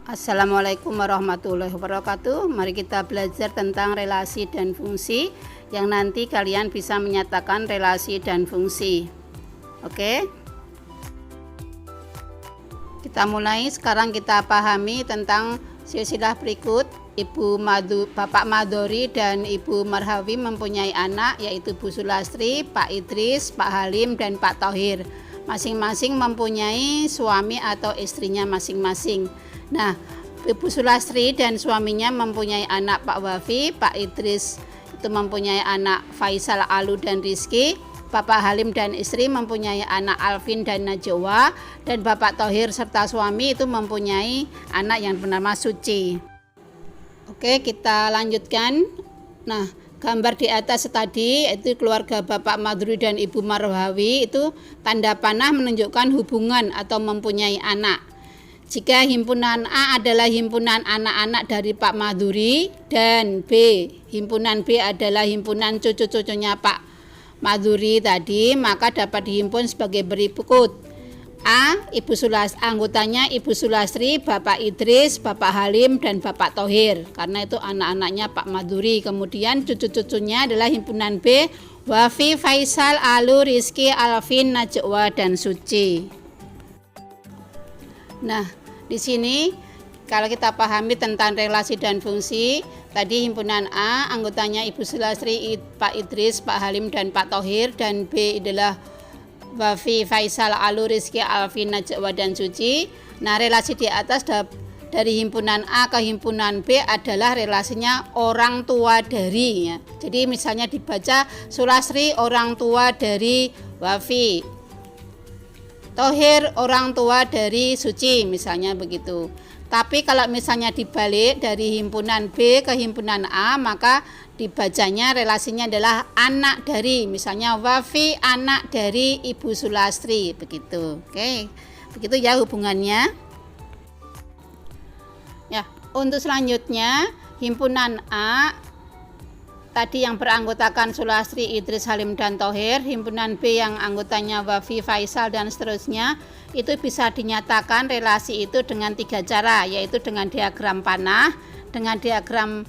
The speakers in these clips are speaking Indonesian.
Assalamualaikum warahmatullahi wabarakatuh. Mari kita belajar tentang relasi dan fungsi yang nanti kalian bisa menyatakan relasi dan fungsi. Oke. Kita mulai. Sekarang kita pahami tentang silsilah berikut. Bapak Madori dan Ibu Marhawi mempunyai anak, yaitu Bu Sulastri, Pak Idris, Pak Halim, dan Pak Thohir. Masing-masing mempunyai suami atau istrinya masing-masing. Nah, Ibu Sulastri dan suaminya mempunyai anak Pak Wafi, Pak Idris itu mempunyai anak Faisal, Alu, dan Rizki. Bapak Halim dan istri mempunyai anak Alvin dan Najwa, dan Bapak Thohir serta suami itu mempunyai anak yang bernama Suci. Oke, kita lanjutkan. Nah, gambar di atas tadi itu keluarga Bapak Maduri dan Ibu Marhawi, itu tanda panah menunjukkan hubungan atau mempunyai anak. Jika himpunan A adalah himpunan anak-anak dari Pak Maduri dan himpunan B adalah himpunan cucu-cucunya Pak Maduri tadi, maka dapat dihimpun sebagai berikut. A. Anggotanya Ibu Sulastri, Bapak Idris, Bapak Halim, dan Bapak Thohir, karena itu anak-anaknya Pak Maduri. Kemudian cucu-cucunya adalah himpunan B, Wafi, Faisal, Alu, Rizki, Alvin, Najwa, dan Suci. Nah, di sini kalau kita pahami tentang relasi dan fungsi, tadi himpunan A anggotanya Ibu Sulastri, Pak Idris, Pak Halim, dan Pak Thohir, dan B adalah Wafi, Faisal, Alu, Rizki, Alvin, Najwa, dan Suci. Nah, relasi di atas dari himpunan A ke himpunan B adalah relasinya orang tua dari, ya. Jadi misalnya dibaca Sulastri orang tua dari Wafi, Thohir orang tua dari Suci, misalnya begitu. Tapi kalau misalnya dibalik dari himpunan B ke himpunan A, maka dibacanya relasinya adalah anak dari, misalnya Wafi anak dari Ibu Sulastri, begitu. Oke, begitu ya hubungannya. Ya, untuk selanjutnya himpunan A tadi yang beranggotakan Sulastri, Idris, Halim, dan Thohir. Himpunan B yang anggotanya Wafi, Faisal, dan seterusnya, itu bisa dinyatakan relasi itu dengan 3 cara, yaitu dengan diagram panah, dengan diagram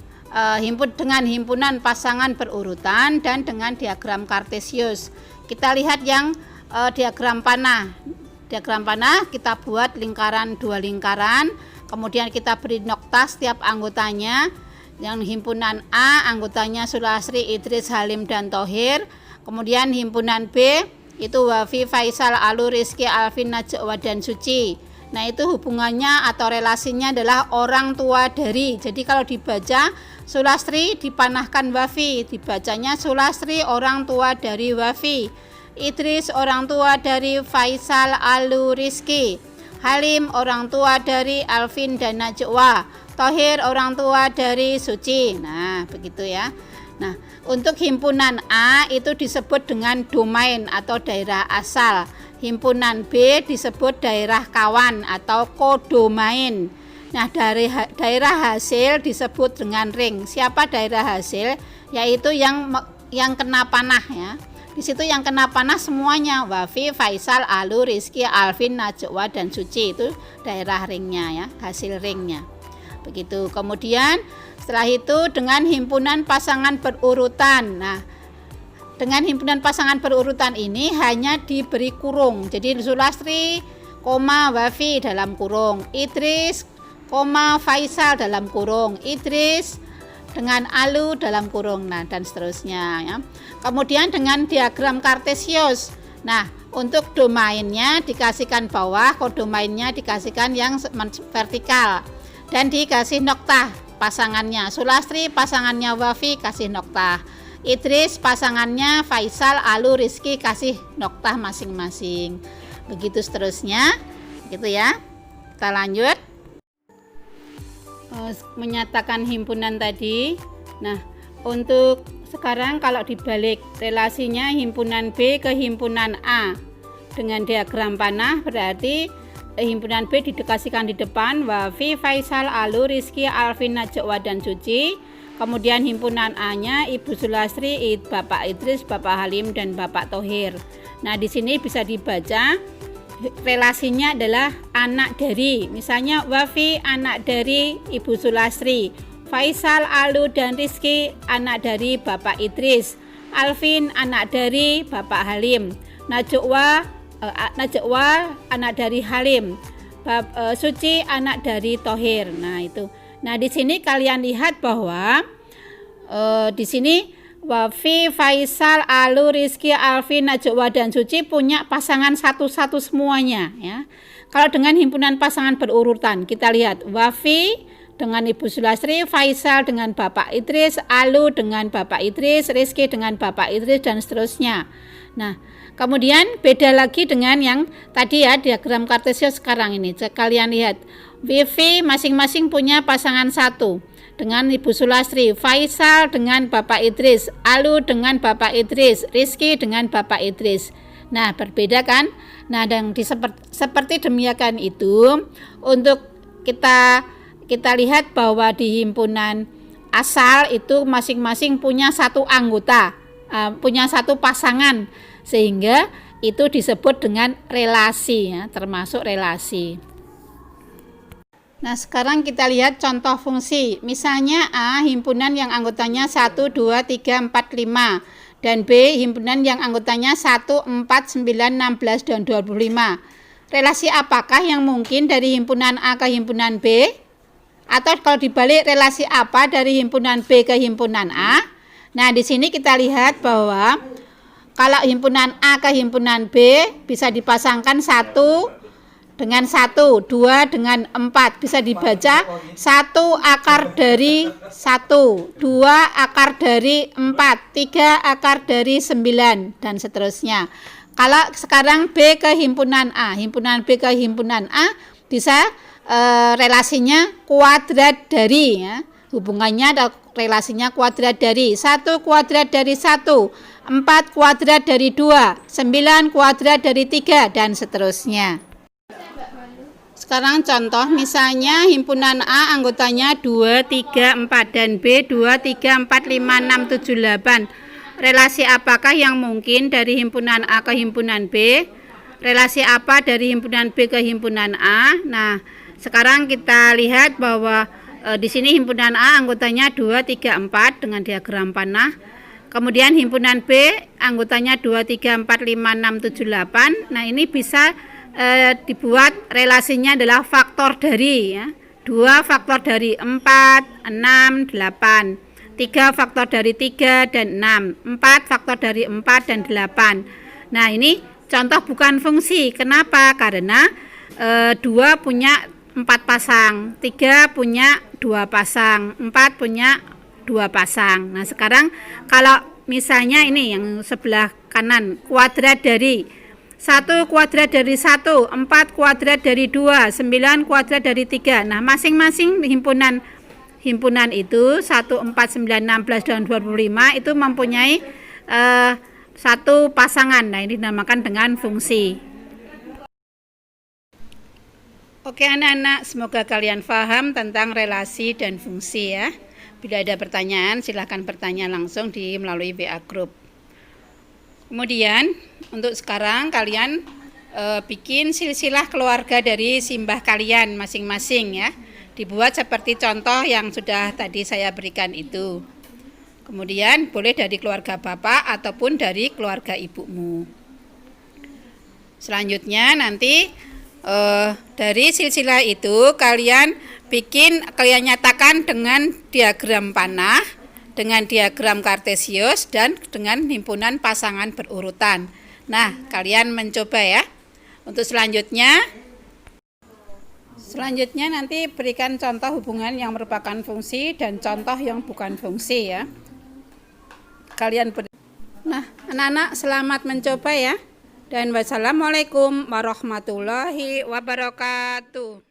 dengan himpunan pasangan berurutan, dan dengan diagram kartesius. Kita lihat yang diagram panah. Diagram panah kita buat lingkaran, 2 lingkaran, kemudian kita beri nokta setiap anggotanya. Yang himpunan A anggotanya Sulastri, Idris, Halim, dan Thohir. Kemudian himpunan B itu Wafi, Faisal, Alu, Rizki, Alvin, Najwa, dan Suci. Nah, itu hubungannya atau relasinya adalah orang tua dari. Jadi kalau dibaca Sulastri dipanahkan Wafi, dibacanya Sulastri orang tua dari Wafi. Idris orang tua dari Faisal, Alu, Rizki. Halim orang tua dari Alvin dan Najwa. Thohir orang tua dari Suci. Nah, begitu ya. Nah, untuk himpunan A itu disebut dengan domain atau daerah asal. Himpunan B disebut daerah kawan atau kodomain. Nah, dari daerah hasil disebut dengan ring. Siapa daerah hasil? Yaitu yang kena panah, ya. Di situ yang kena panah semuanya, Wafi, Faisal, Alu, Rizki, Alvin, Najwa, dan Suci, itu daerah ringnya, ya, hasil ringnya. Begitu. Kemudian setelah itu dengan himpunan pasangan berurutan. Nah, dengan himpunan pasangan berurutan ini hanya diberi kurung. Jadi Sulastri, Wafi dalam kurung, Idris, Faisal dalam kurung, Idris dengan Alu dalam kurung, nah, dan seterusnya, ya. Kemudian dengan diagram kartesius. Nah, untuk domainnya dikasihkan bawah, kodomainnya dikasihkan yang vertikal. Dan dikasih nokta pasangannya. Sulastri pasangannya Wafi kasih nokta. Idris pasangannya Faisal, Alu, Rizki kasih nokta masing-masing. Begitu seterusnya. Gitu ya. Kita lanjut. Menyatakan himpunan tadi. Nah, untuk sekarang kalau dibalik relasinya himpunan B ke himpunan A dengan diagram panah, berarti himpunan B dikasihkan di depan Wafi, Faisal, Alu, Rizki, Alvin, Najwa, dan Suci. Kemudian himpunan A-nya Ibu Sulastri, Bapak Idris, Bapak Halim, dan Bapak Thohir. Nah, di sini bisa dibaca relasinya adalah anak dari. Misalnya Wafi anak dari Ibu Sulastri, Faisal, Alu, dan Rizky anak dari Bapak Idris, Alvin anak dari Bapak Halim, Najwa anak dari Halim, Suci anak dari Thohir. Nah itu. Nah di sini kalian lihat bahwa di sini Wafi, Faisal, Alu, Rizky, Alvin, Najwa, dan Suci punya pasangan satu-satu semuanya ya. Kalau dengan himpunan pasangan berurutan, kita lihat Wafi dengan Ibu Sulastri, Faisal dengan Bapak Idris, Alu dengan Bapak Idris, Rizky dengan Bapak Idris, dan seterusnya. Nah, kemudian beda lagi dengan yang tadi ya, diagram kartesius sekarang ini. Kalian lihat, Vivi masing-masing punya pasangan satu dengan Ibu Sulastri, Faisal dengan Bapak Idris, Alu dengan Bapak Idris, Rizky dengan Bapak Idris. Nah, berbeda kan? Nah, dan seperti demikian itu untuk kita lihat bahwa di himpunan asal itu masing-masing punya satu anggota, punya satu pasangan, sehingga itu disebut dengan relasi ya, termasuk relasi. Nah, sekarang kita lihat contoh fungsi. Misalnya A, himpunan yang anggotanya 1, 2, 3, 4, 5. Dan B, himpunan yang anggotanya 1, 4, 9, 16, dan 25. Relasi apakah yang mungkin dari himpunan A ke himpunan B? Atau kalau dibalik, relasi apa dari himpunan B ke himpunan A? Nah, di sini kita lihat bahwa kalau himpunan A ke himpunan B bisa dipasangkan 1 dengan 1, 2 dengan 4, bisa dibaca 1 akar dari 1, 2 akar dari 4, 3 akar dari 9, dan seterusnya. Kalau sekarang B ke himpunan A, himpunan B ke himpunan A bisa relasinya kuadrat dari ya. Hubungannya ada relasinya kuadrat dari 1 kuadrat dari 1, 4 kuadrat dari 2, 9 kuadrat dari 3, dan seterusnya. Sekarang contoh, misalnya himpunan A anggotanya 2, 3, 4 dan B 2, 3, 4, 5, 6, 7, 8. Relasi apakah yang mungkin dari himpunan A ke himpunan B? Relasi apa dari himpunan B ke himpunan A? Nah, sekarang kita lihat bahwa di sini himpunan A anggotanya 2, 3, 4 dengan diagram panah. Kemudian himpunan B anggotanya 2, 3, 4, 5, 6, 7, 8. Nah, ini bisa dibuat relasinya adalah faktor dari ya. 2 faktor dari 4, 6, 8. 3 faktor dari 3 dan 6. 4 faktor dari 4 dan 8. Nah, ini contoh bukan fungsi. Kenapa? Karena 2 punya 4 pasang, 3 punya 2 pasang, 4 punya 2 pasang. Nah, sekarang kalau misalnya ini yang sebelah kanan, kuadrat dari 1 kuadrat dari 1, 4 kuadrat dari 2, 9 kuadrat dari 3. Nah, masing-masing himpunan itu 1, 4, 9, 16, dan 25 itu mempunyai satu pasangan. Nah, ini dinamakan dengan fungsi. Oke anak-anak, semoga kalian paham tentang relasi dan fungsi ya. Bila ada pertanyaan, silahkan bertanya langsung melalui WA Group. Kemudian untuk sekarang kalian bikin silsilah keluarga dari simbah kalian masing-masing ya. Dibuat seperti contoh yang sudah tadi saya berikan itu. Kemudian boleh dari keluarga bapak ataupun dari keluarga ibumu. Selanjutnya nanti dari silsilah itu kalian nyatakan dengan diagram panah, dengan diagram kartesius, dan dengan himpunan pasangan berurutan. Nah, kalian mencoba ya. Untuk selanjutnya nanti berikan contoh hubungan yang merupakan fungsi dan contoh yang bukan fungsi ya. Nah, anak-anak selamat mencoba ya. Dan wassalamualaikum warahmatullahi wabarakatuh.